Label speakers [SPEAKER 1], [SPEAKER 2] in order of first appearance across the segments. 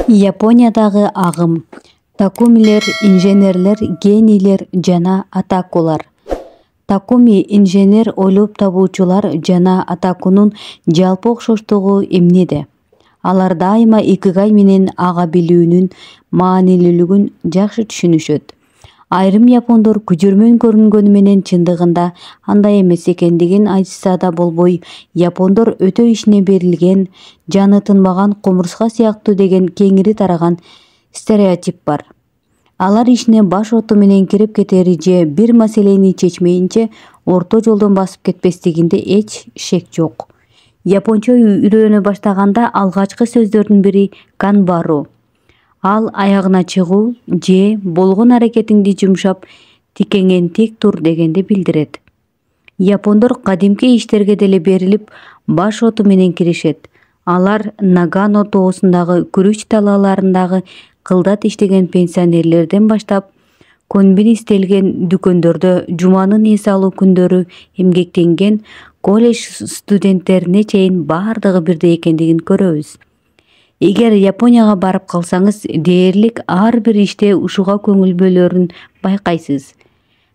[SPEAKER 1] Япониядагы агым. Такумилер, инженерлер, генийлер жана атакулар. Такуми инженер ойлоп табуучулар жана атакунун жалпы окшоштугу эмнеде? Алар дайыма икигай менен ага билүүнүн маанилүүлүгүн жакшы түшүнүшөт. Айрым япондор күжөрмөн көрүнгөнү менен чындыгында андай эмес экендигин айтышса да болбой, япондор өтө ишине берилген, жаны тынбаган кумурска сыяктуу деген кеңири тараган стереотип бар. Алар ишине баш оту менен кирип кетери же бир маселени чечмейинче орто жолдон басып кетпестигинде эч шек жок. Японча үйрөнө баштаганда алгачкы сөздөрдүн бири канбару. Ал аягына чыгуу же болгон аракетиңди жумшап тикеңен тик тур дегенди билдирет. Япондор кадимки иштерге деле берилип баш оту менен киришет. Алар Нагано тоосундагы күрүч талааларындагы кылдат иштеген пенсионерлерден баштап конбин истелген дүкөндөрдө жуманын эс алуу күндөрү эмгектенген колледж студенттерине чейин баардыгы бирдей экендигин көрөбүз. Эгер Японияга барып калсаңыз, дээрлик ар бир иште ушуга көңүл бөлөрүн байкайсыз.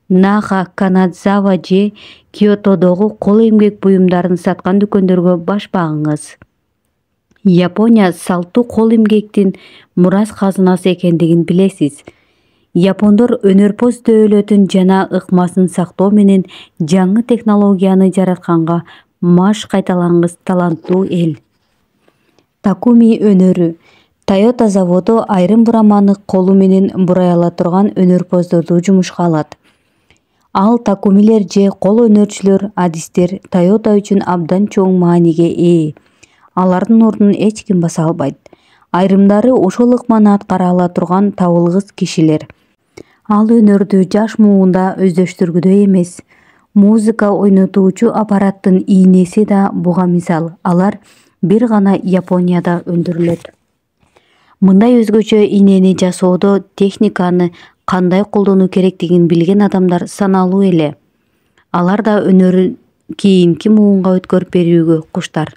[SPEAKER 1] Наха, Канадзава же Киотодогу кол эмгек буюмдарын саткан дүкөндөргө баш багыңыз. Япония салттуу кол эмгектин мурас казынасы экендигин билесиз. Япондор өнөрпоз дөөлөтүн жана ыкмасын сактоо менен жаңы технологияны жаратканга маш кайталангыс таланттуу эл. Такуми өнөрү. Toyota заводу айрым бураманы колу менен бурай ала турган өнөрпоздорду жумушка алат. Ал такумилер же кол өнөрчүлөр, адистер Toyota үчүн абдан чоң мааниге ээ. Алардын ордун эч ким баса албайт. Айрымдары ошол ыкманы аткара ала турган табылгыс кишилер. Ал өнөрдү жаш муунда өздөштүргүдөй эмес. Музыка ойнотуучу аппараттын ийнеси да буга мисал. Алар бир гана Японияда өндүрүлөт. Мындай өзгөчө ийнени жасоодо техниканы кандай колдонуу керектигин билген адамдар саналуу эле. Алар да өнөрүн кийинки муунга өткөрүп берүүгө куштар.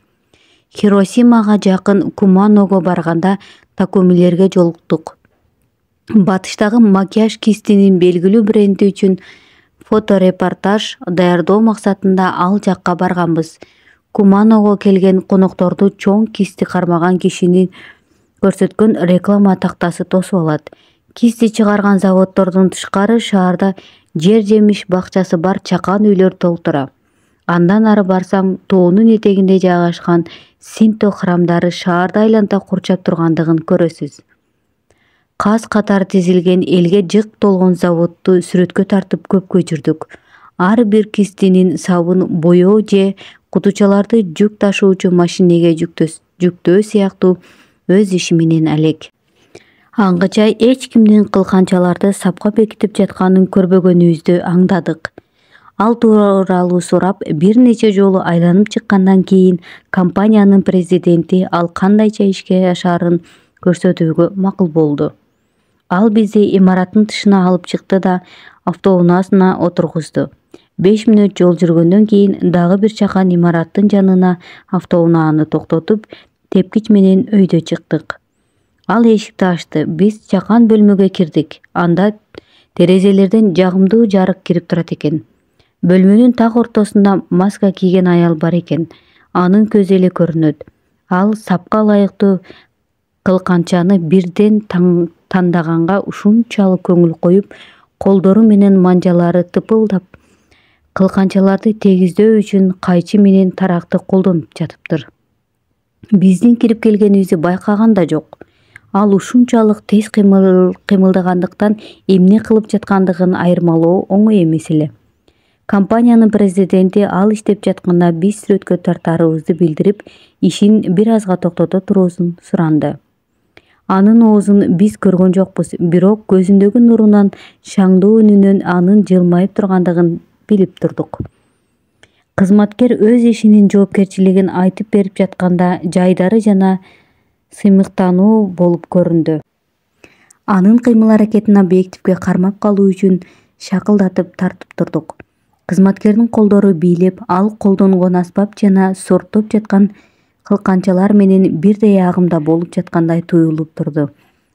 [SPEAKER 1] Хиросимага жакын Куманого барганда такумилерге жолуктук. Батыштагы макияж кистинин белгилүү бренди үчүн фоторепортаж даярдоо максатында ал жакка барганбыз. Куманого келген конокторду чоң кисти кармаган кишини көрсөткөн реклама тактасы тосуп алат. Кисти чыгарган заводдордун тышкары шаарда жер жемиш бакчасы бар чакан үйлөр толтура. Андан ары барсаң, тоонун этегинде жайгашкан Синто храмдары шаарды айланта курчап тургандыгын көрөсүз. Каз катар тизилген элге жык толгон заводду сүрөткө тартып көпкө жүрдүк. Ар бир кистинин сабын боёо же кутучаларды жүк ташуучу машинеге жүктөө сыяктуу өз иши менен алек. Аңгыча эч кимдин кылканчаларды сапка бекитип жатканын көрбөгөнүбүздү аңдадык. Ал тууралуу сурап, бир нече жолу айланып чыккандан кийин компаниянын президенти ал кандайча ишке ашаарын көрсөтүүгө макул болду. Ал бизди имараттын тышына алып чыкты да автоунаасына отургузду. 5 мүнөт жол жүргөндөн кийин дагы бир чакан имараттын жанына автоунааны токтотуп, тепкич менен өйдө чыктык. Ал эшикти ачты. Биз чакан бөлмөгө кирдик. Анда терезелерден жагымдуу жарык кирип турат экен. Бөлмөнүн так ортосунда маска кийген аял бар экен. Анын көзү эле көрүнөт. Ал сапка ылайыктуу кылканчаны бирден тандаганга ушунчалык көңүл коюп, колдору менен манжалары тыпылдап, кылканчаларды тегиздөө үчүн кайчы менен таракты колдонуп жатыптыр. Биздин кирип келгенибизди байкаган да жок. Ал ушунчалык тез кыймылдагандыктан эмне кылып жаткандыгын айырмалоо оңой эмес эле. Компаниянын президенти ал иштеп жатканда биз сүрөткө тартаарыбызды билдирип, ишин бир азга токтото туруусун суранды. Анын оозун биз көргөн жокпуз, бирок көзүндөгү нурунан, шаңдуу үнүнөн анын жылмайып тургандыгын билип турдук. Кызматкер өз ишинин жоопкерчилигин айтып берип жатканда жайдары жана сыймыктануу болуп көрүндү. Анын кыймыл-аракетин объективге кармап калуу үчүн шакылдатып тартып турдук. Кызматкердин колдору бийлеп, ал колдонгон аспап жана сорттоп жаткан кылканчалар менен бирдей агымда болуп жаткандай туюлуп турду.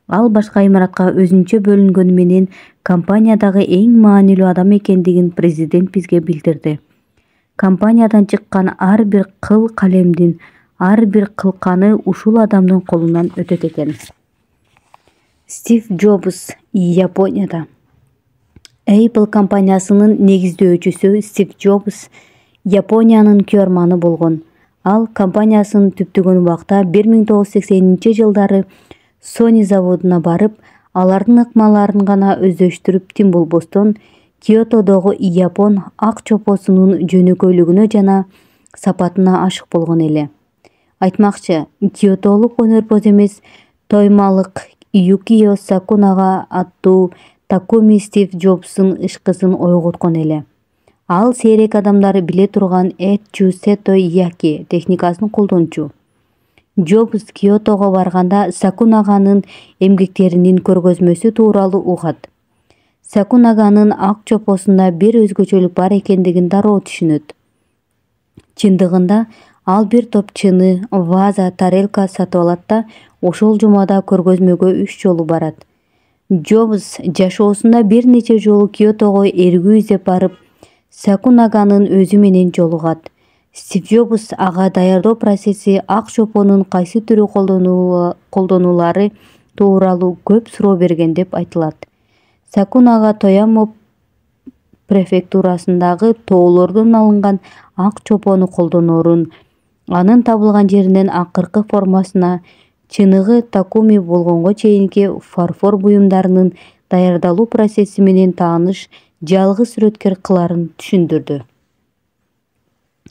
[SPEAKER 1] Ал башка имаратка өзүнчө бөлүнгөнү менен компаниядагы эң маанилүү адам экендигин президент бизге билдирди. Компаниядан чыккан ар бир кыл калемдин, ар бир кылканы ушул адамдын колунан өтөт экен. Стив Джобс Японияда. Apple компаниясынын негиздөөчүсү Стив Джобс Япониянын күйөрманы болгон. Ал компаниясын түптөгөн убакта 1980-жылдары Sony заводуна барып, алардын ыкмаларын гана өздөштүрүп тим болбостон Киотодогу Япон ак чопосунун жөнөкөйлүгүнө жана сапатына ашык болгон эле. Айтмакчы, киотолук өнөрпөз эмес, тоймалык Юкио Сакунага аттуу Такуми Стив Джобстун ышкысын ойготкон эле. Ал сейрек адамдар биле турган Эччу Сето Яки техникасын колдончу. Джобс Киотого барганда Сакунаганын эмгектеринин көргөзмөсү тууралуу угат. Сакунаганын ак чопосунда бир өзгөчөлүк бар экендигин дароо түшүнөт. Чындыгында ал бир топ чыны, ваза, тарелка сатып алат да ошол жумада көргөзмөгө 3 жолу барат. Джобс жашоосунда бир нече жолу Киотого эргүү издеп барып, Сакунаганын өзү менен жолугат. Стив Джобс ага даярдоо процесси, ак чопонун кайсы түрү колдонулары тууралуу көп суроо берген деп айтылат. Сакунага Тоямо префектурасындагы тоолордон алынган ак чопону колдоноорун, анын табылган жеринен акыркы формасына, чыныгы Такуми болгонго чейинки фарфор буюмдарынын даярдалуу процесси менен тааныш жалгыз сүрөткер кыларын түшүндүрдү.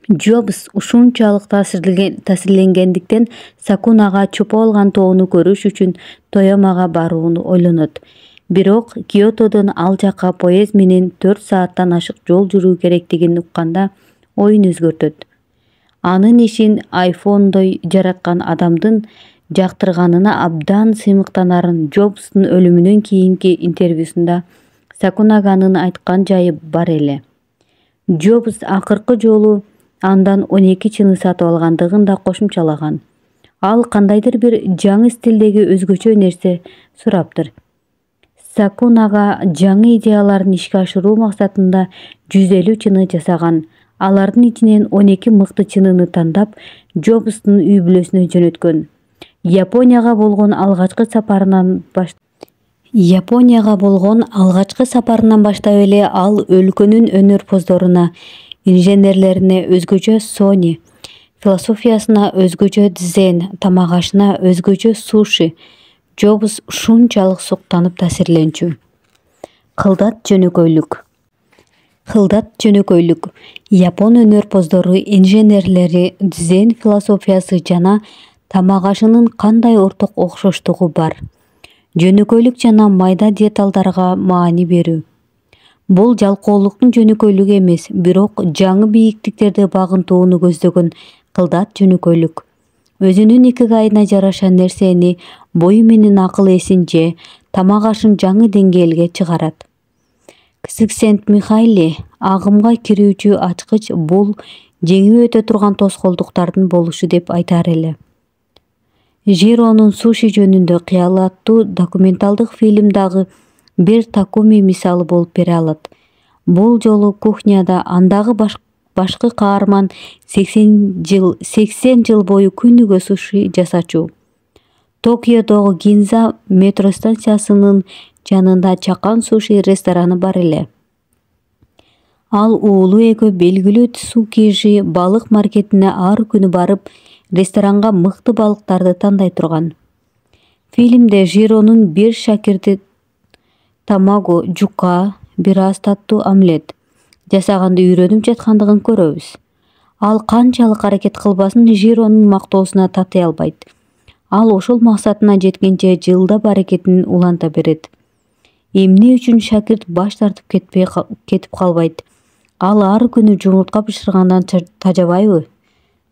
[SPEAKER 1] Джобс ушунчалык таасирленгендиктен Сакунага чопо алган тоону көрүш үчүн Тоямага барууну ойлонот. Бирок Киотодон ал жакка поезд менен 4 сааттан ашык жол жүрүү керектигин укканда оюн өзгөртөт. Анын ишин айфондой жараткан адамдын жактырганына абдан сыймыктанарын Джобстун өлүмүнөн кийинки интервьюсунда Сакунаганын айткан жайы бар эле. Джобс акыркы жолу андан 12 чыны сатып алгандыгын да кошумчалаган. Ал кандайдыр бир жаңы стилдеги өзгөчө нерсе сураптыр. Сакунага жаңы идеяларын ишке ашыруу максатында 150 чыны жасаган. Алардын ичинен 12 мыкты чыныны тандап, Джобстун үй бүлөсүнө жөнөткөн. Японияга болгон алгачкы сапарынан баштап эле ал өлкөнүн өнөрпоздоруна, инженерлерине өзгөчө Sony, философиясына өзгөчө дзен, тамак ашына өзгөчө суши. Джобс ушунчалык суктанып таасирленчү. Кылдат жөнөкөйлүк. Япон өнөрпоздору, инженерлери, дзен философиясы жана тамак ашынын кандай орток окшоштугу бар. Жөнөкөйлүк жана майда деталдарга маани берүү. Бул жалкоолуктун жөнөкөйлүгү эмес, бирок жаңы бийиктиктерди багынтууну көздөгөн кылдат жөнөкөйлүк. Өзүнүн икигайына жараша нерсени, бою менен акыл эсин же тамак ашын жаңы деңгээлге чыгарат. Ксиксент-Михайли агымга кирүүчү ачкыч бул жеңип өтө турган тоскоолдуктардын болушу деп айтар эле. Жиронун суши жөнүндө кыялы аттуу документалдык фильм дагы бир Такуми мисалы болуп бере алат. Бул жолу кухняда андагы башкы каарман 80 жыл бою күнүгө суши жасачу. Токиодогу Гинза метро станциясынын жанында Чакан суши рестораны бар эле. Ал уулу экөө белгилүү Цукижи балык маркетине ар күнү барып, ресторанга мыкты балыктарды тандай турган. Фильмде Жиронун бир шакирти тамаго, жука, бир аз таттуу омлет жасаганды үйрөнүп жаткандыгын көрөбүз. Ал канчалык аракет кылбасын Жиронун мактоосуна татый албайт. Ал ошол максатына жеткенче жылдап аракетин уланта берет. Эмне үчүн шакирт баш тартып кетип калбайт? Ал ар күнү жумуртка бышыргандан тажабайбы?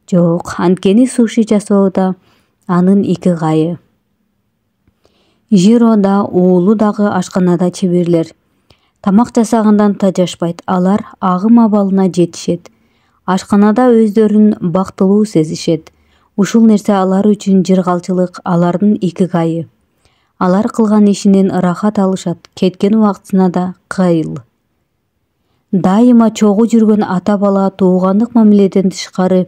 [SPEAKER 1] Жок, анткени суши жасоо да анын икигайы. Жиро да, уулу дагы ашканада чеберлер. Тамак жасагандан тажашпайт, алар агым абалына жетишет. Ашканада өздөрүн бактылуу сезишет. Ушул нерсе алар үчүн жыргалчылык, алардын икигайы. Алар кылган ишинен ырахат алышат, кеткен убактысына да кайыл. Дайыма чогуу жүргөн ата бала туугандык мамиледен тышкары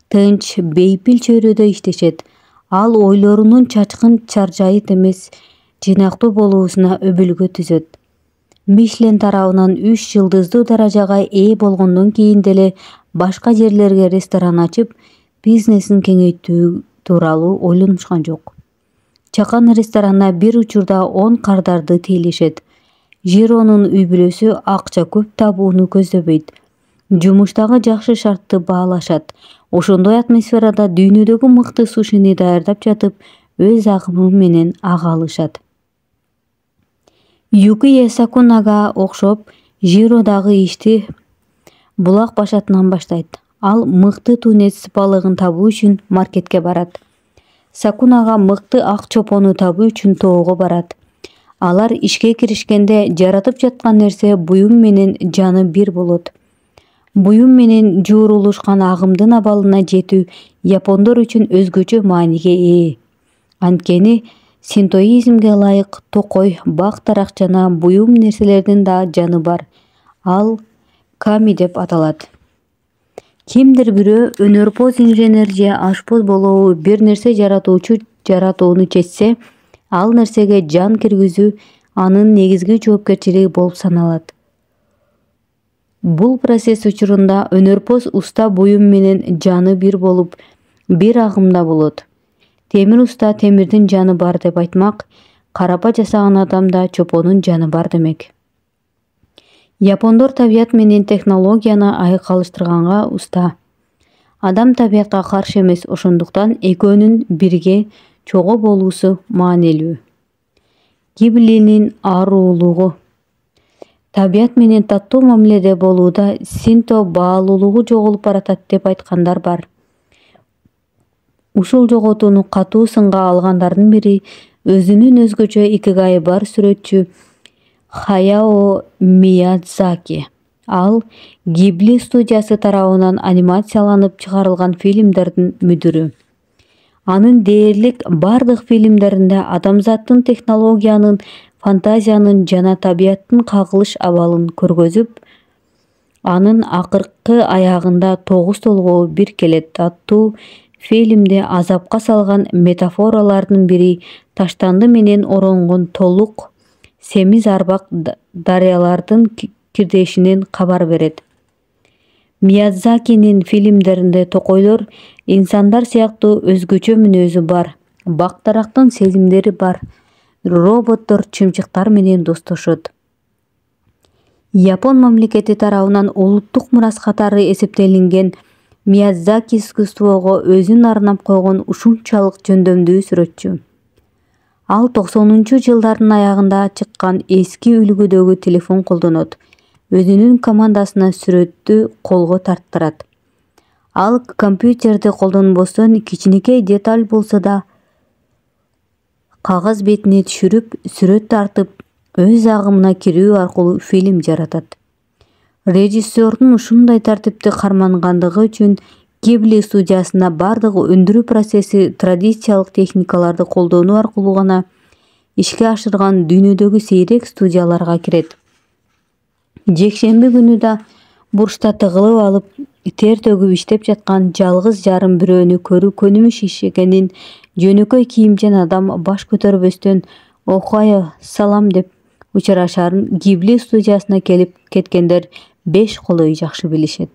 [SPEAKER 1] тынч, бейпил чөйрөдө иштешет. Ал ойлорунун чачкын чаржайыт эмес, жыйнактуу болуусуна өбүлгө түзөт. Мишлен тарабынан 3 жылдыздуу даражага ээ болгондон кийин деле башка жерлерге ресторан ачып, бизнесин кеңейтүү тууралуу ойлонушкан жок. Чакан ресторанына бир учурда 10 кардарды тейлешет. Жиронун үй бүлөсү акча көп табууну көздөбөйт. Жумуштагы жакшы шартты баалашат. Ошондой атмосферада дүйнөдөгү мыкты сушини даярдап жатып, өз агымы менен ага алышат. Юкие Сакунага окшоп, Жиродагы ишти булак башатынан баштайт. Ал мыкты тунец балыгын табуу үчүн маркетке барат. Сакунага мыкты ак чопону табуу үчүн тоого барат. Алар ишке киришкенде жаратып жаткан нерсе буюм менен жаны бир болот. Буюм менен жуурулушкан агымдын абалына жетүү япондор үчүн өзгөчө мааниге ээ. Анткени синтоизмге ылайык токой, бак дарак жана буюм нерселердин да жаны бар. Ал ками деп аталат. Кимдир бирөө өнөрпоз инженер же ашпоз болобу бир нерсе жаратууну чечсе, ал нерсеге жан киргизүү анын негизги жоопкерчилиги болуп саналат. Бул процесс учурунда өнөрпоз уста буюм менен жаны бир болуп, бир агымда болот. Темир уста темирдин жаны бар деп айтмак, карапа жасаган адамда чопонун жаны бар демек. Япондор табият менен технологияны айкалыштырганга уста. Адам табиятка каршы эмес, ошондуктан экөөнүн бирге чогуу болуусу маанилүү. Гиблинин ааруулугу. Табият менен таттуу мамиледе болууда синто баалуулугу жоголуп баратат деп айткандар бар. Ушул жоготууну катуу сынга алгандардын бири өзүнүн өзгөчө икигайы бар сүрөтчү Хаяо Миядзаки. Ал Гибли студиясы тарабынан анимацияланып чыгарылган фильмдердин мүдүрү. Анын дээрлик бардык фильмдеринде адамзаттын технологиянын, фантазиянын жана табияттын кагылыш абалын көргөзүп, анын акыркы аягында 9 толгоо бир келет аттуу фильмде азапка салган метафоралардын бири таштанды менен оронгон толук семиз арбак дарыялардын кирдешинен кабар берет. Миядзакинин фильмдеринде токойлор инсандар сыяктуу өзгөчө мүнөзү бар, бак дарактын сезимдери бар, роботтор чымчыктар менен достошот. Япон мамлекети тарабынан улуттук мурас катары эсептелинген Миядзаки искусствого өзүн арнап койгон ушунчалык жөндөмдүү сүрөтчү. Ал 90-жылдардын аягында чыккан эски үлгүдөгү телефон колдонот. Өзүнүн командасына сүрөттү колго тарттырат. Ал компьютерди колдонбостон кичинекей деталь болсо да кагаз бетине түшүрүп, сүрөт тартып, өз агымына кирүү аркылуу фильм жаратат. Режиссердун ушундай тартипти кармангандыгы үчүн Гибли студиясына бардык өндүрүү процесси традициялык техникаларды колдонуу аркылуу гана ишке ашырган дүйнөдөгү сейрек студияларга кирет. Жекшемби күнү да бурчта тыгылып алып, тер төгүп иштеп жаткан жалгыз жарым бирөөнү көрүү көнүмүш иш экенин жөнөкөй кийимчен адам баш көтөрбөстөн «Охайо, салам» деп учурашарын Гибли студиясына келип кеткендер 5 колой жакшы билишет.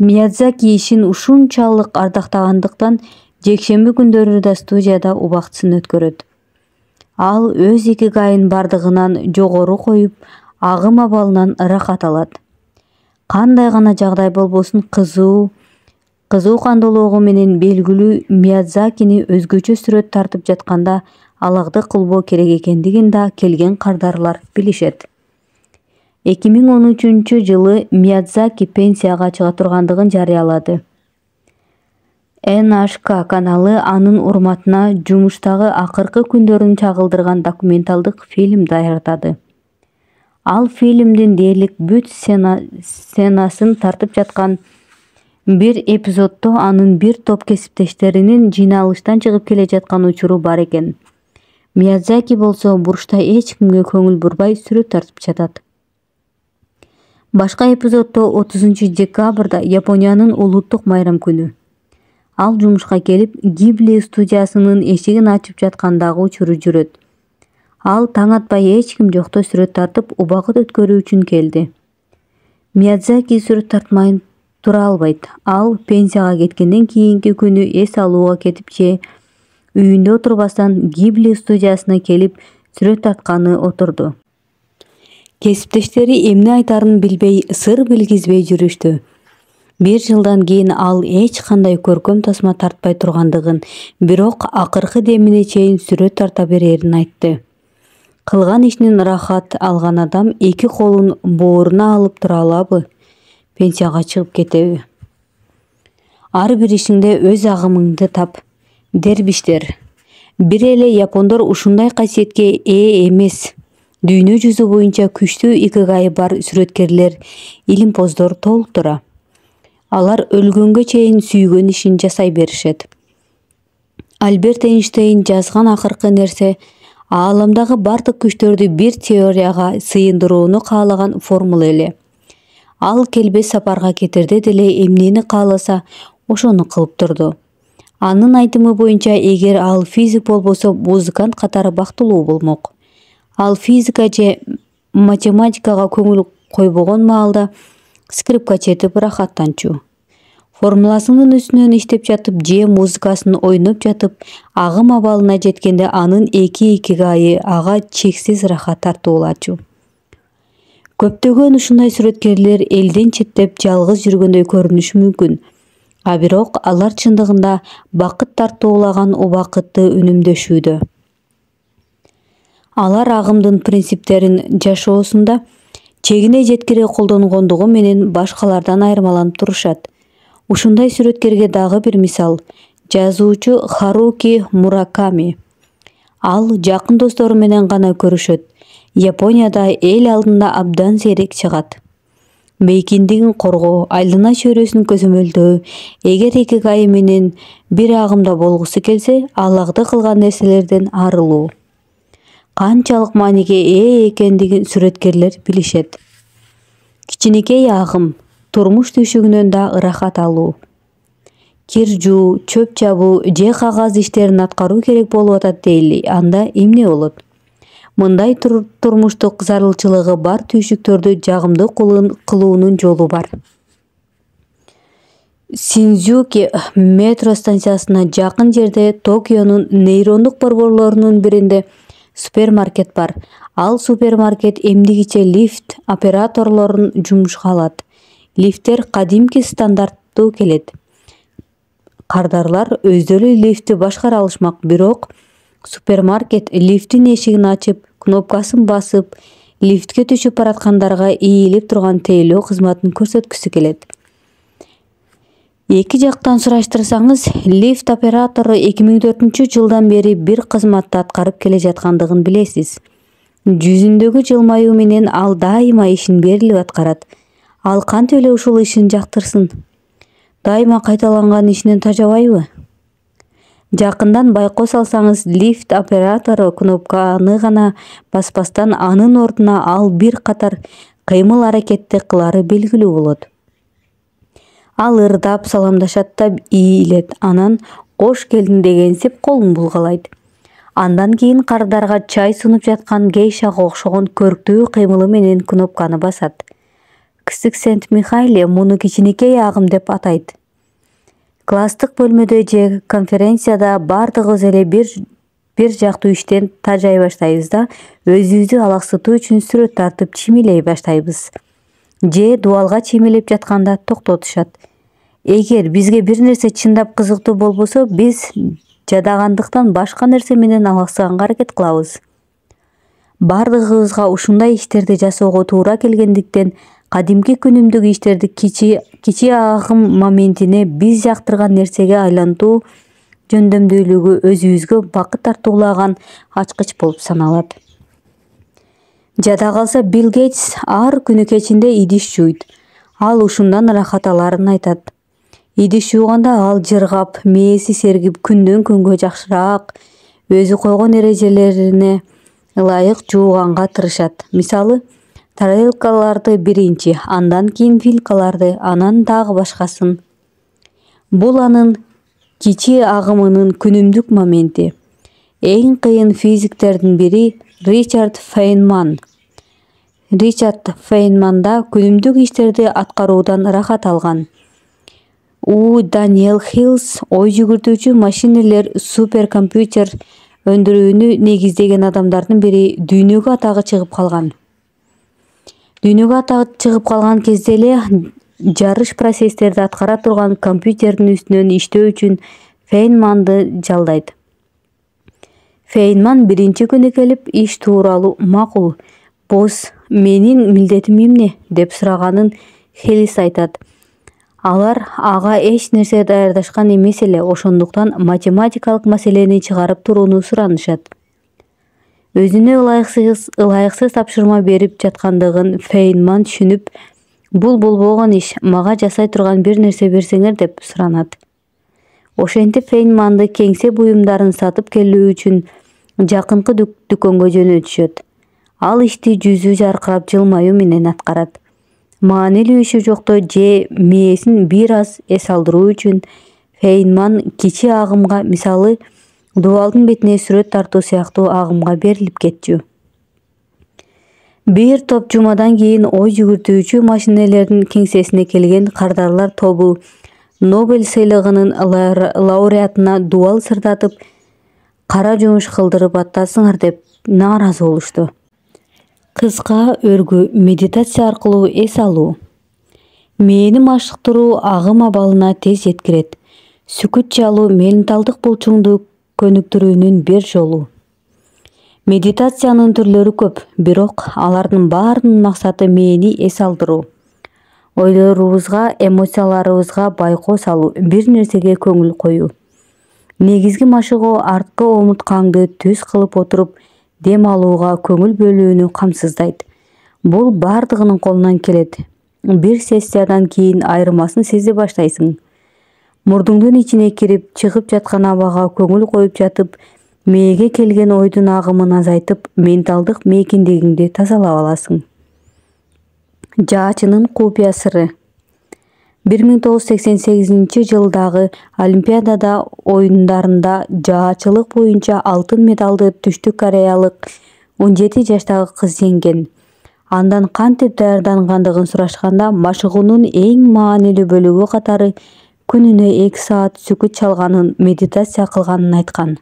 [SPEAKER 1] Миядзаки ишин ушунчалык ардактагандыктан жекшемби күндөрү да студияда убактысын өткөрөт. Ал өз икигайын бардыгынан жогору коюп, агым абалынан ырахат алат. Кандай гана жагдай болбосун кызуу кандуулугу менен белгилүү Миядзакини өзгөчө сүрөт тартып жатканда алагды кылбоо керек экендигин да келген кардарлар билишет. 2013-жылы Миядзаки пенсияга чыга тургандыгын жарыялады. НHK каналы анын урматына жумуштагы акыркы күндөрүн чагылдырган документалдык фильм даярдады. Ал фильмдин дээрлик бүт сценасын тартып жаткан Бир эпизоддо анын бир топ кесиптештеринин жыйналыштан чыгып келе жаткан учуру бар экен. Миядзаки болсо бурчта эч кимге көңүл бурбай сүрөт тартып жатат. Башка эпизоддо 30-декабрда Япониянын улуттук майрам күнү. Ал жумушка келип, Гибли студиясынын эшигин ачып жаткандагы учуру жүрөт. Ал таң атпай эч ким жокто сүрөт тартып, убакыт өткөрүү үчүн келди. Миядзаки сүрөт тартмай тура албайт. Ал пенсияга кеткенден кийинки күнү эс алууга кетип же үйүндө отурбастан Гибли студиясына келип сүрөт тартканы отурду. Кесиптештери эмне айтарын билбей, сыр билгизбей жүрүштү. Бир жылдан кийин ал эч кандай көркөм тасма тартпай тургандыгын, бирок акыркы демине чейин сүрөт тарта берерин айтты. Кылган ишинен рахат алган адам эки колун бооруна алып тура алабы? Пенсияга чыгып кетеби? Ар бир ишиңде өз агымыңды тап. Дербиштер. Бир эле япондор ушундай касиетке ээ эмес. Дүйнө жүзү боюнча күчтүү икигайы бар сүрөткерлер, илимпоздор толтура. Алар өлгөнгө чейин сүйгөн ишин жасай беришет. Альберт Эйнштейн жазган акыркы нерсе ааламдагы бардык күчтөрдү бир теорияга сыйындырууну каалаган формула эле. Ал келбес сапарга кетерде деле эмнени кааласа, ошону кылып турду. Анын айтымы боюнча, эгер ал физик болбосо, музыкант катары бактылуу болмок. Ал физика же математикага көңүл койбогон маалда скрипка чертип рахаттанчу. Формуласынын үстүнөн иштеп жатып же музыкасын ойноп жатып, агым абалына жеткенде анын эки икигайы ага чексиз рахат тартуулачу. Көптөгөн ушундай сүрөткерлер элден четтеп жалгыз жүргөндөй көрүнүшү мүмкүн. А бирок алар чындыгында бакыт тартуулаган убакытты үнөмдөшүүдө. Алар агымдын принциптерин жашоосунда чегине жеткире колдонгондугу менен башкалардан айырмаланып турушат. Ушундай сүрөткерге дагы бир мисал — жазуучу Харуки Мураками. Ал жакын достору менен гана көрүшөт. Японияда эл алдында абдан сейрек чыгат. Мейкиндигин коргоо, айлана чөйрөсүн көзөмөлдөө, эгер икигайы менен бир агымда болгусу келсе, алагды кылган нерселерден арылуу. Канчалык мааниге ээ экендигин сүрөткерлер билишет. Кичинекей агым, турмуш түйшүгүнөн да ырахат алуу. Кир жуу, чөп чабуу же кагаз иштерин аткаруу керек болуп атат дейли. Анда эмне болот? Мындай турмуштук зарылчылыгы бар түйшүктөрдү жагымдуу кылуунун жолу бар. Синдзюки метро станциясына жакын жерде Токионун нейрондук борборлорунун биринде супермаркет бар. Ал супермаркет эмдигиче лифт операторлорун жумушка алат. Лифттер кадимки стандарттуу келет. Кардарлар өздөрү лифтти башкара алышмак, бирок супермаркет лифттин эшигин ачып, кнопкасын басып, лифтке түшүп бараткандарга ийилип турган тейлөө кызматын көрсөткүсү келет. Эки жактан сураштырсаңыз, лифт оператору 2004-жылдан бери бир кызматты аткарып келе жаткандыгын билесиз. Жүзүндөгү жылмаюу менен ал дайыма ишин берилип аткарат. Ал кантип эле ушул ишин жактырсын? Дайыма кайталанган ишинен тажабайбы? Жакындан байкоо салсаңыз, лифт оператору кнопканы гана баспастан анын ордуна ал бир катар кыймыл аракетти кылары белгилүү болот. Ал ырдап саламдашат да ийилет, анан кош келдиң дегенсип колун булгалайт. Андан кийин кардарга чай сунуп жаткан гейшага окшогон көрктүү кыймылы менен кнопканы басат. Кысык Сент-Михайле муну кичинекей агым деп атайт. Класстык бөлмөдө же конференцияда бардыгыбыз эле бир жактуу иштен тажай баштайбыз да өзүбүздү алаксытуу үчүн сүрөт тартып чимилей баштайбыз. Же дубалга чемелеп жатканда токтотушат. Эгер бизге бир нерсе чындап кызыктуу болбосо, биз жадагандыктан башка нерсе менен алаксыганга аракет кылабыз. Бардыгыбызга ушундай иштерди жасоого туура келгендиктен кадимки күнүмдүк иштерди кичи агым моментине биз жактырган нерсеге айлантуу жөндөмдүүлүгү өзүбүзгө бакыт тартуулаган ачкыч болуп саналат. Жада калса, Билл Гейтс ар күнү кечинде идиш жуйт. Ал ушундан рахат аларын айтат. идиш жууганда ал жыргап, мээси сергип, күндөн күнгө жакшыраак өзү койгон эрежелерине ылайык жууганга тырышат. Мисалы, тарелкаларды биринчи, андан кийин вилкаларды, анан дагы башкасын. Бул анын кичи агымынын күнүмдүк моменти. Эң кыйын физиктердин бири Ричард Фейнман. Ричард Фейнманда күнүмдүк иштерди аткаруудан ырахат алган. Даниэл Хиллс ой жүгүртүүчү машинелер суперкомпьютер өндүрүүнү негиздеген адамдардын бири дүйнөгө атагы чыгып калган. Дүйнөгө атагы чыгып калган кезде эле жарыш процесстерди аткара турган компьютердин үстүнөн иштөө үчүн Фейнманды жалдайт. Фейнман биринчи күнү келип, иш тууралуу макул, босс, менин милдетим эмне деп сураганын Хиллс айтат. Алар ага эч нерсе даярдашкан эмес эле, ошондуктан математикалык маселени чыгарып турууну суранышат. Өзүнө ылайыксыз тапшырма берип жаткандыгын Фейнман түшүнүп, бул болбогон иш, мага жасай турган бир нерсе берсеңер деп суранат. Ошентип Фейнманды кеңсе буюмдарын сатып келүү үчүн жакынкы дүкөнгө жөнөтүшөт. Ал ишти жүзү жаркырап жылмаюу менен аткарат. Маанилүү иши жокто же мээсин бир аз эс алдыруу үчүн Фейнман кичи агымга, мисалы, дубалдын бетине сүрөт тартуу сыяктуу агымга берилип кетчү. Бир топ жумадан кийин ой жүгүртүүчү машинелердин кеңсесине келген кардарлар тобу Нобель сыйлыгынын лауреатына дубал сырдатып, кара жумуш кылдырып аттасыңар деп нааразы болушту. Кыска өргү медитация аркылуу эс алуу. Мээни машыктыруу агым абалына тез жеткирет. Сүкүт чалуу менталдык булчуңду көнүктүрүүнүн бир жолу. Медитациянын түрлөрү көп, бирок алардын баарынын максаты мээни эс алдыруу. Ойлорубузга, эмоцияларыбызга байкоо салуу, бир нерсеге көңүл коюу. Негизги машыгуу арткы омурткаңды түз кылып отуруп дем алууга көңүл бөлүүнү камсыздайт. Бул бардыгынын колунан келет. Бир сессиядан кийин айырмасын сезе баштайсың. Мурдуңдун ичине кирип, чыгып жаткан абага көңүл коюп жатып, мээге келген ойдун агымын азайтып, менталдык мейкиндигиңди тазалап аласың. Жаачынын купуя сыры. 1988-жылдагы Олимпиада оюндарында жаачылык боюнча алтын медалды Түштүк Кореялык 17 жаштагы кыз жеңген. Андан кантип даярдангандыгын сурашканда, машыгуунун эң маанилүү бөлүгү катары күнүнө 2 саат сүкүт чалганын, медитация кылганын айткан.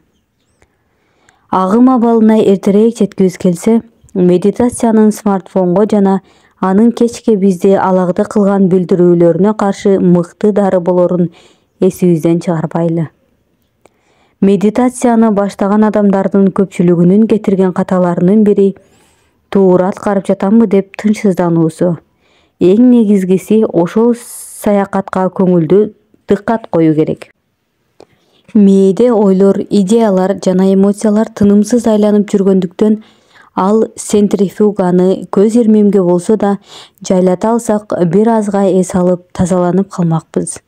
[SPEAKER 1] Агым абалына эртерээк жеткибиз келсе, медитациянын смартфонго жана анын кечке бизди алагда кылган билдирүүлөрүнө каршы мыкты дары болорун эсибизден чыгарбайлы. Медитацияны баштаган адамдардын көпчүлүгүнүн кетирген каталарынын бири туура аткарып жатамбы деп тынчсыздануусу. Эң негизгиси ошол саякатка көңүлдү дыккат коюу керек. Мээде ойлор, идеялар жана эмоциялар тынымсыз айланып жүргөндүктөн ал центрифуганы көз ирмемге болсо да жайлата алсак, бир азга эс алып тазаланып калмакпыз.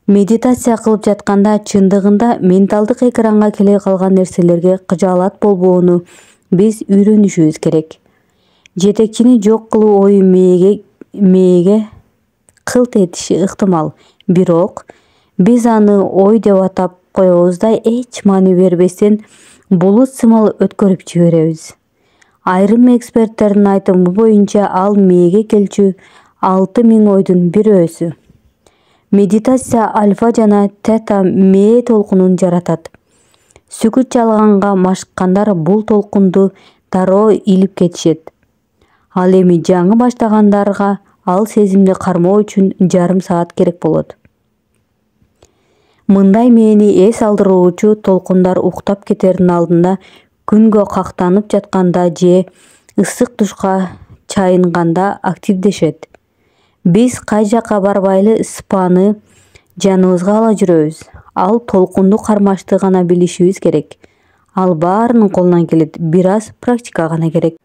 [SPEAKER 1] Медитация кылып жатканда чындыгында менталдык экранга келе калган нерселерге кыжаалат болбоону биз үйрөнүшүбүз керек. Жетекчини жок кылуу ою мээге кылт этиши ыктымал, бирок биз аны ой деп атап коебуз да эч маани бербестен булут сымал өткөрүп жиберебиз. Айрым эксперттердин айтымы боюнча ал мээге келчү 6000 ойдун бирөөсү. Медитация альфа жана тета мээ толкунун жаратат. Сүкүт чалганга машыккандар бул толкунду дароо илип кетишет. Ал эми жаңы баштагандарга ал сезимди кармоо үчүн жарым саат керек болот. Мындай мээни эс алдыруучу толкундар уктап кетердин алдында, күнгө кактанып жатканда же ысык душка чайынганда активдешет. Биз кай жакка барбайлы спаны жаныбызга ала жүрөбүз. Ал толкунду кармашты гана билишибиз керек. Ал баарынын колунан келет, бир аз практика гана керек.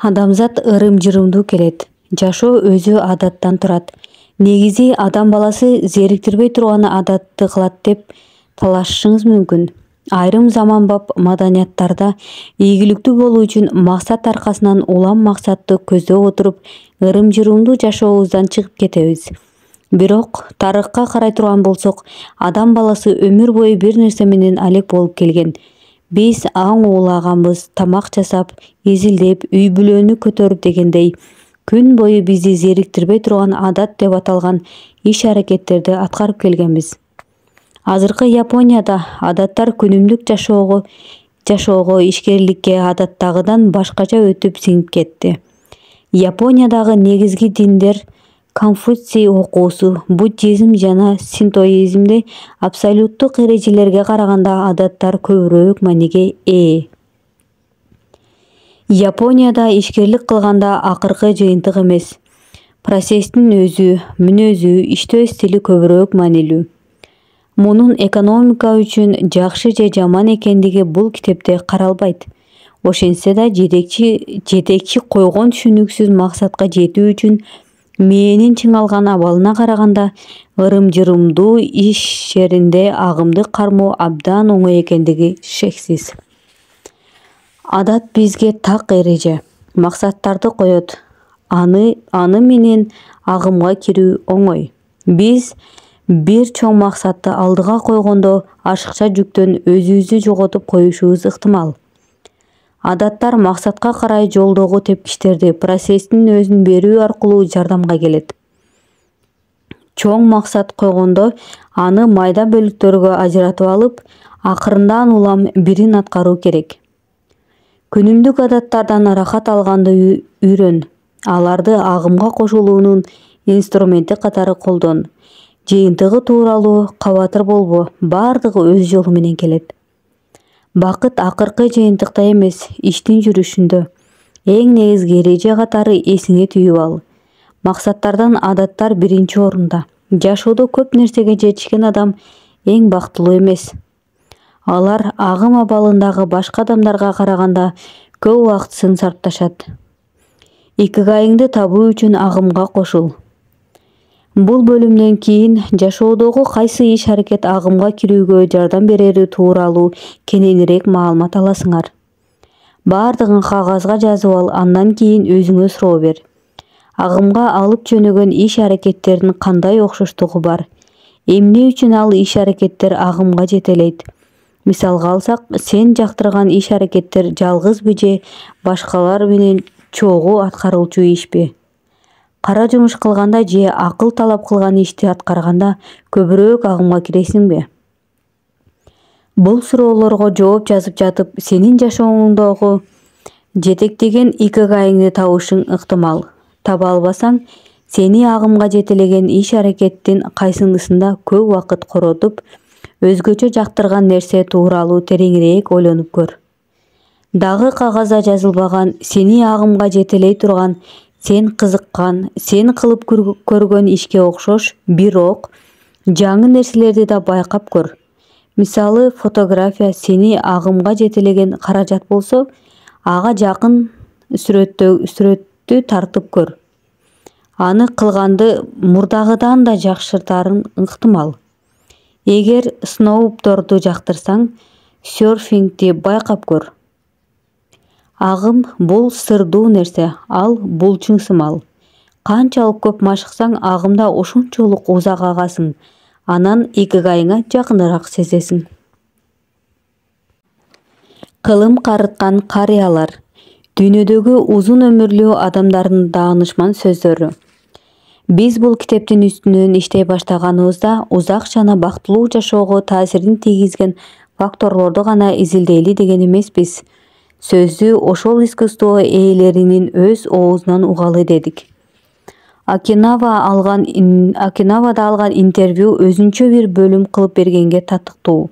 [SPEAKER 1] Адамзат ырым-жырымдуу келет. Жашоо өзү адаттан турат. негизи адам баласы зериктирбей турган адатты кылат деп талашышыңыз мүмкүн. Айрым заманбап маданияттарда ийгиликтүү болуу үчүн максат аркасынан улам максатты көздөп отуруп ырым-жырымдуу жашообуздан чыгып кетебиз. Бирок тарыхка карай турган болсок, адам баласы өмүр бою бир нерсе менен алек болуп келген. Биз аң уулаганбыз, тамак жасап, изилдеп, үй бүлөнү көтөрүп дегендей, күн бою бизди зериктирбей турган адат деп аталган иш-аракеттерди аткарып келгенбиз. Азыркы Японияда адаттар күнүмдүк жашоого, ишкерликке адаттагыдан башкача өтүп сиңип кетти. Япониядагы негизги диндер Конфуций окуусу, буддизм жана синтоизмде абсолюттук эрежелерге караганда адаттар көбүрөөк мааниге ээ. Японияда ишкерлик кылганда акыркы жыйынтык эмес, процесстин өзү, мүнөзү, иштөө стили көбүрөөк маанилүү. Мунун экономика үчүн жакшы же жаман экендиги бул китепте каралбайт. Ошентсе да жетекчи койгон түшүнүксүз максатка жетүү үчүн мээнин чыңалган абалына караганда ырым-жырымдуу ишеринде агымды кармоо абдан оңой экендиги шексиз. Адат бизге так эреже, максаттарды коет. Аны менен агымга кирүү оңой. Биз бир чоң максатты алдыга койгондо ашыкча жүктөн өзүбүздү жоготуп коюшубуз ыктымал. Адаттар максатка карай жолдогу тепкичтерди процесстин өзүн берүү аркылуу жардамга келет. Чоң максат койгондо аны майда бөлүктөргө ажыратып алып, акырындан улам бирин аткаруу керек. Күнүмдүк адаттардан ырахат алганды үйрөн. Аларды агымга кошулуунун инструменти катары колдон. Жыйынтыгы тууралуу кабатыр болбо, бардыгы өз жолу менен келет. Бакыт акыркы жыйынтыкта эмес, иштин жүрүшүндө. Эң негизги эреже катары эсиңе түйүп ал. Максаттардан адаттар биринчи орунда. Жашоодо көп нерсеге жетишкен адам эң бактылуу эмес. Алар агым абалындагы башка адамдарга караганда көп убактысын сарпташат. Икигайыңды табуу үчүн агымга кошул. Бул бөлүмдөн кийин жашоодогу кайсы иш-аракет агымга кирүүгө жардам берери тууралуу кененирээк маалымат аласыңар. Бардыгын кагазга жазып ал, андан кийин өзүңө суроо бер. Агымга алып жөнөгөн иш-аракеттердин кандай окшоштугу бар? Эмне үчүн ал иш-аракеттер агымга жетелейт? Мисалга алсак, сен жактырган иш-аракеттер жалгызбы же башкалар менен чогуу аткарылчу ишпи? Кара жумуш кылганда же акыл талап кылган ишти аткарганда көбүрөөк агымга киресиңби? Бул суроолорго жооп жазып жатып, сенин жашооңдогу жетектеген икигайыңды табышың ыктымал. Таба албасаң, сени агымга жетелеген иш-аракеттин кайсынысында көп убакыт коротуп, өзгөчө жактырган нерсе тууралуу тереңирээк ойлонуп көр. Дагы кагазда жазылбаган, сени агымга жетелей турган, сен кызыккан, сен кылып көргөн ишке окшош, бирок жаңы нерселерди да байкап көр. Мисалы, фотография сени агымга жетелеген каражат болсо, ага жакын сүрөттү тартып көр. Аны кылганды мурдагыдан да жакшыртарың ыктымал. Эгер сноубордду жактырсаң, серфингди байкап көр. Агым бул сырдуу нерсе, ал булчуң сымал. Канчалык көп машыксаң, агымда ошончолук узак агасың. Анан икигайыңа жакыныраак сезесиң. Кылым карыткан карыялар. Дүйнөдөгү узун өмүрлүү адамдардын даанышман сөздөрү. Биз бул китептин үстүнөн иштей баштаганыбызда узак жана бактылуу жашоого таасирин тийгизген факторлорду гана изилдейли деген эмеспиз. Сөздү ошол искусство ээлеринин өз оозунан угалы дедик. Окинавада алган интервью өзүнчө бир бөлүм кылып бергенге татыктуу.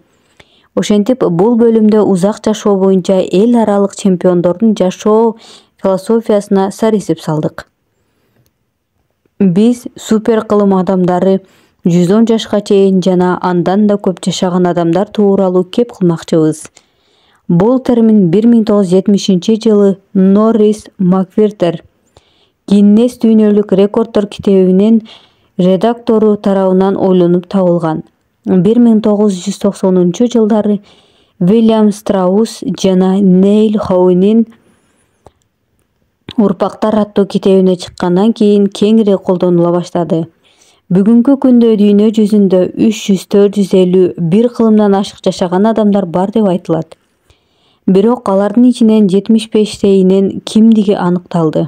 [SPEAKER 1] Ошентип, бул бөлүмдө узак жашоо боюнча эл аралык чемпиондордун жашоо философиясына сарисип салдык. Биз супер кылым адамдары, 110 жашка чейин жана андан да көп жашаган адамдар тууралуу кеп кылмакчыбыз. Бул термин 1970-жылы Норрис Маквертер Гиннес дүйнөлүк рекорддор китебинен редактору тарабынан ойлонуп табылган. 1990-жылдары Вильям Страус жана Нейл Хоуинин Урпактар аттуу китебине чыккандан кийин кеңири колдонула баштады. Бүгүнкү күндө дүйнө жүзүндө 300-450 бир кылымдан ашык жашаган адамдар бар деп айтылат. Бирок алардын ичинен 75-тейинин кимдиги аныкталды.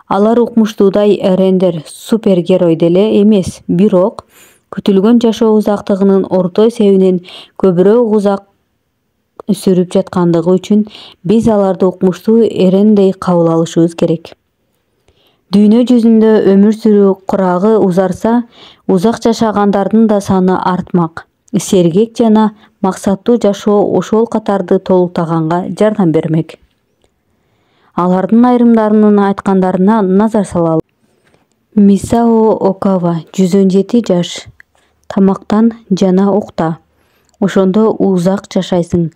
[SPEAKER 1] Алар укмуштуудай рендер супергерой деле эмес, бирок күтүлгөн жашоо узактыгынын орто эсебинен көбүрөөк узак сүрүп жаткандыгы үчүн биз аларды укмуштуу эрендей кабыл алышыбыз керек. Дүйнө жүзүндө өмүр сүрүү курагы узарса, узак жашагандардын да саны артмак. Сергек жана максаттуу жашоо ошол катарды толуктаганга жардам бермек. Алардын айрымдарынын айткандарына назар салалы. Мисао Окава 117 жаш. Тамактан жана укта. Ошондо узак жашайсың.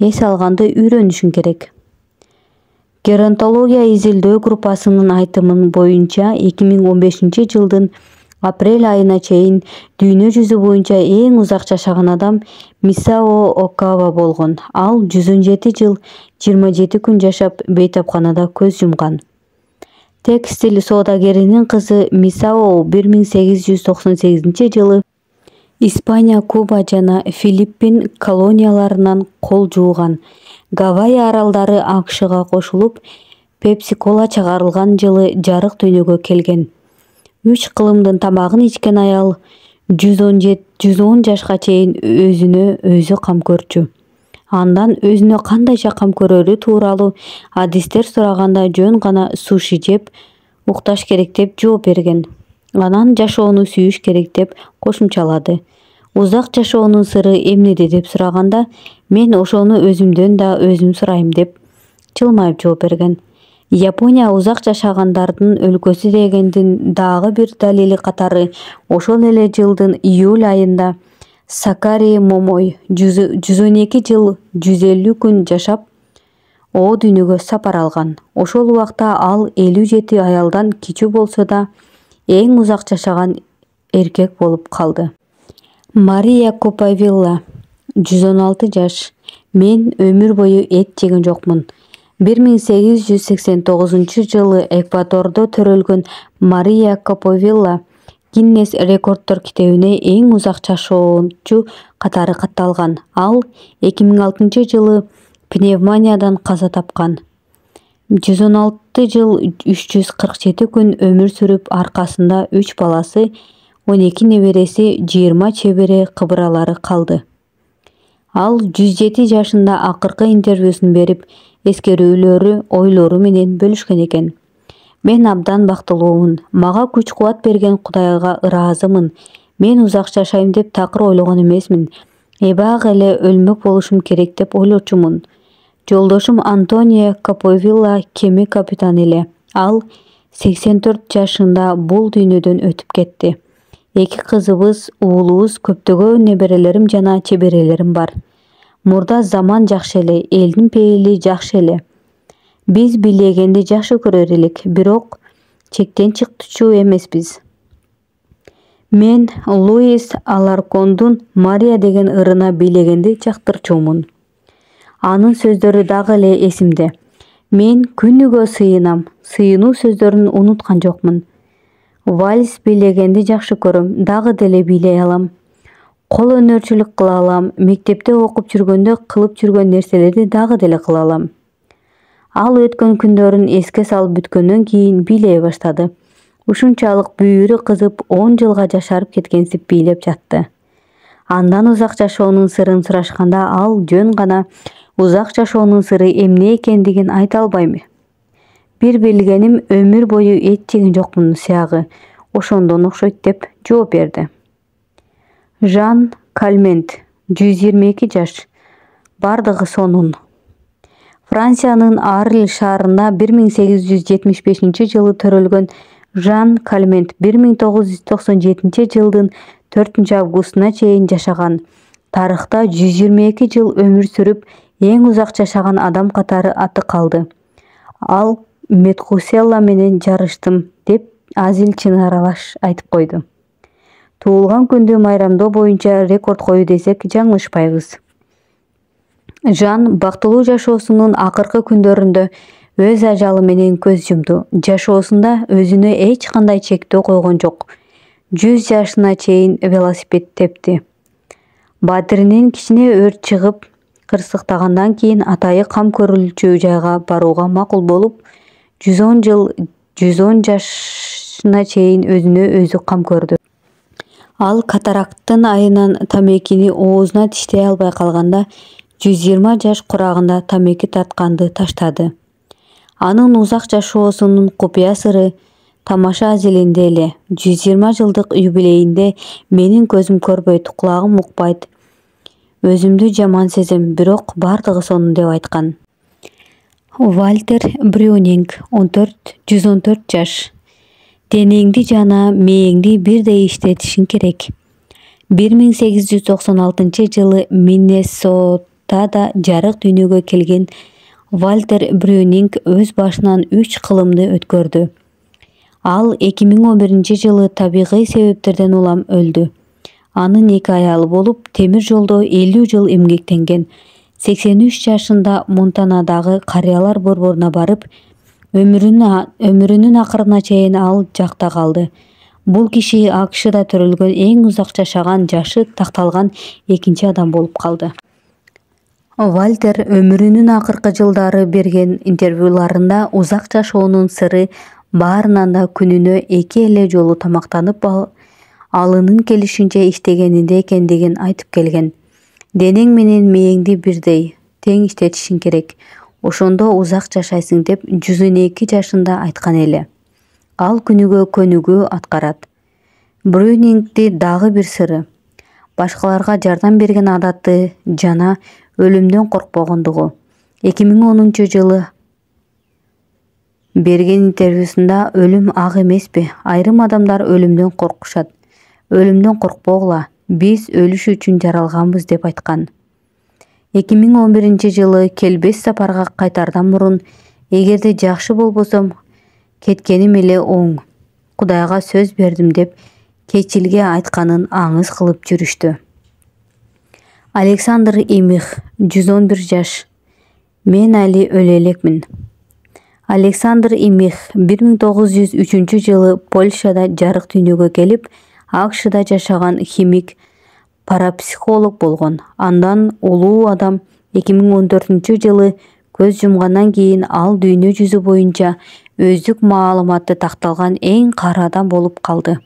[SPEAKER 1] Эс алганды үйрөнүшүң керек. Геронтология изилдөө группасынын айтымын боюнча 2015-жылдын апрель айына чейин дүйнө жүзү боюнча эң узак жашаган адам Мисао Окава болгон. Ал 117 жыл 27 күн жашап бейтапканада көз жумган. Текстиль соодагеринин кызы Мисао 1898-жылы Испания, Куба жана Филиппин колонияларынан кол жууган. Гавайи аралдары АКШга кошулуп, Пепси-кола чыгарылган жылы жарык дүйнөгө келген. 3 кылымдын тамагын ичкен аял 110 жашка чейин өзүнө өзү кам көрчү. Андан өзүнө кандайча кам көрөрү тууралуу адистер сураганда жөн гана суши жеп, укташ керек деп жооп берген. Анан жашоону сүйүш керек деп кошумчалады. Узак жашоонун сыры эмнеде деп сураганда, мен ошону өзүмдөн да өзүм сурайм деп жылмайып жооп берген. Япония узак жашагандардын өлкөсү дегендин дагы бир далили катары ошол эле жылдын июль айында Сакари Момой 112 жыл 150 күн жашап, о дүйнөгө сапар алган. Ошол убакта ал 57 аялдан кичүү болсо да эң узак жашаган эркек болуп калды. Мария Коповилла 116 жаш. Мен өмүр бою эт жеген жокмун. 1889-жылы Эквадордо төрөлгөн Мария Коповилла Гиннес рекорддор китебине эң узак жашоочу катары катталган. Ал 2006-жылы пневмониядан каза тапкан. 116 жыл 347 күн өмүр сүрүп, аркасында 3 баласы, 12 небереси, 20 чебере кыбыралары калды. Ал 107 жашында акыркы интервьюсун берип, эскерүүлөрү, ойлору менен бөлүшкөн экен. Мен абдан бактылуумун. Мага күч-кубат берген Кудайга ыраазымын. Мен узак жашайм деп такыр ойлогон эмесмин. Эбак эле өлмөк болушум керек деп ойлочумун. Жолдошум Антонио Коповилла кеме капитаны эле. Ал 84 жашында бул дүйнөдөн өтүп кетти. 2 кызыбыз, уулубуз, көптөгөн неберелерим жана чеберелерим бар. Мурда заман жакшы эле, элдин пейили жакшы эле. Биз бийлегенди жакшы көрөр элек, бирок чектен чыктычу эмеспиз. Мен Луис Аларкондун Мария деген ырына бийлегенди жактырчумун. Анын сөздөрү дагы эле эсимде. Мен күнүгө сыйынам, сыйынуу сөздөрүн унуткан жокмун. Вальс бийлегенди жакшы көрөм, дагы деле бийлей алам. Кол өнөрчүлүк кыла алам, мектепте окуп жүргөндө кылып жүргөн нерселерди дагы деле кыла алам. Ал өткөн күндөрүн эске салып бүткөндөн кийин бийлей баштады. Ушунчалык бүйүрү кызып 10 жылга жашарып кеткенсип бийлеп жатты. Андан узак жашоонун сырын сурашканда ал жөн гана узак жашоонун сыры эмне экендигин айта албайм. Бир билгеним өмүр бою эт жеген жокмун сыягы, ошондон окшойт деп жооп берди. Жан Кальмент 122 жаш. Бардыгы сонун. Франциянын Арль шаарында 1875-жылы төрөлгөн Жан Кальмент 1997 жылдын 4-августуна чейин жашаган. Тарыхта 122 жыл өмүр сүрүп, эң узак жашаган адам катары аты калды. Ал Метхуселла менен жарыштым деп азил чын аралаш айтып койду. Туулган күндү майрамдоо боюнча рекорд кою десек жаңылышпайбыз. Жан бактылуу жашоосунун акыркы күндөрүндө өз ажалы менен көз жумду. Жашоосунда өзүнө эч кандай чектөө койгон жок. 100 жашына чейин велосипед тепти. Батиринен кичине өрт чыгып кырсыктагандан кийин атайы кам көрүлчү жайга барууга макул болуп, 110 жашына чейин өзүнө өзү кам көрдү. Ал катаракттын айынан тамекини оозуна тиштей албай калганда 120 жаш курагында тамеки тартканды таштады. Анын узак жашоосунун купуя сыры тамаша азилинде эле. 120 жылдык юбилейинде менин көзүм көрбөйт, кулагым укпайт, өзүмдү жаман сезем, бирок бардыгы сонун деп айткан. Вальтер Брюнинг 114 жаш. Денеңди жана мээңди бирдей иштетишиң керек. 1896 жылы Миннесотада жарык дүйнөгө келген Вальтер Брюнинг өз башынан 3 кылымды өткөрдү. Ал 2011 жылы табигый себептерден улам өлдү. Анын 2 аялы болуп, темир жолдо 50 жыл эмгектенген. 83 жашында Монтанадагы карыялар борборуна барып, өмүрүнүн акырына чейин ал жакта калды. Бул киши АКШда төрөлгөн эң узак жашаган, жашы такталган 2 адам болуп калды. Вальтер өмүрүнүн акыркы жылдары берген интервьюларында узак жашоонун сыры баарынан да күнүнө 2 эле жолу тамактанып алынын келишинче иштегенинде экендигин айтып келген. Денең менен мээңди бирдей тең иштетишиң керек. Ошондо узак жашайсың деп 112 жашында айткан эле. Ал күнүгө көнүгүү аткарат. Брюнингди дагы бир сыры башкаларга жардам берген адаты жана өлүмдөн коркпогондугу. 2010 жылы берген интервьюсунда өлүм ак эмеспи? Айрым адамдар өлүмдөн коркушат. Өлүмдөн коркпогула, биз өлүш үчүн жаралганбыз деп айткан. 2011 жылы келбес сапарга кайтардан мурун, эгерде жакшы болбосом, кеткеним эле оң. Кудайга сөз бердим деп кечилге айтканын аңыз кылып жүрүштү. Александр Имих 111 жаш. Мен али өлө элекмин. Александр Имих 1903 жылы Польшада жарык дүйнөгө келип, АКШда жашаган химик, парапсихолог болгон. Андан улуу адам 2014 жылы көз жумгандан кийин ал дүйнө жүзү боюнча өздүк маалыматы такталган эң кары адам болуп калды.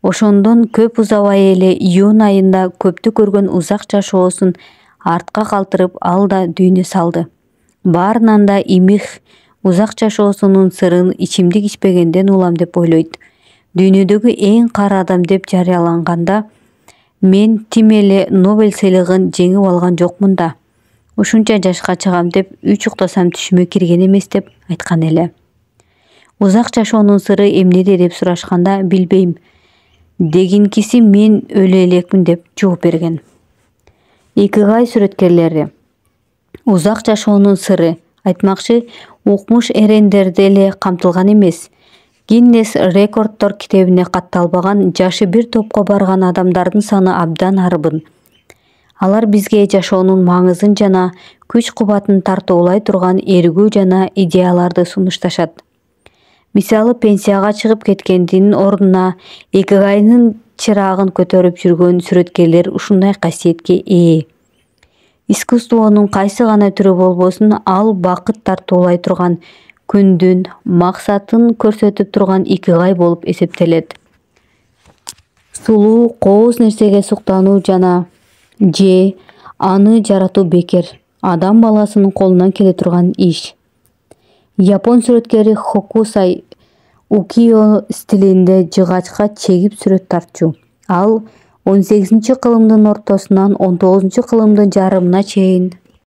[SPEAKER 1] Ошондон көп узабай эле июнь айында көптү көргөн узак жашоосун артка калтырып, ал да дүйнө салды. Баарынан да Имих узак жашоосунун сырын ичимдик ичпегенден улам деп ойлойт. Дүйнөдөгү эң кары адам деп жарыяланганда, мен тим эле Нобель сыйлыгын жеңип алган жокмун да. Ушунча жашка чыгам деп 3 уктасам түшүмө кирген эмес деп айткан эле. Узак жашоонун сыры эмнеде деп сурашканда, билбейм дегинкиси мен өлө элекмин деп жооп берген. Икигай сүрөткерлери. Узак жашоонун сыры айтмакчы, укмуш эрендерде эле камтылган эмес. Гиннес рекорддор китебине катталбаган жашы бир топко барган адамдардын саны абдан арбын. Алар бизге жашоонун маңызын жана күч-кубатын тартуулай турган эргүү жана идеяларды сунушташат. Мисалы, пенсияга чыгып кеткендин ордуна икигайнын чырагын көтөрүп жүргөн сүрөткерлер ушундай касиетке ээ. Искусствонун кайсы гана түрү болбосун, ал бакыт тартуулай турган, күндүн максатын көрсөтүп турган икигай болуп эсептелет. Сулуу, кооз нерсеге суктануу жана же аны жаратуу бекер, адам баласынын колунан келе турган иш. Япон сүрөткери Хокусай укиё стилинде жыгачка чегип сүрөт тартчу. Ал 18-кылымдын ортосунан 19-кылымдын жарымына чейин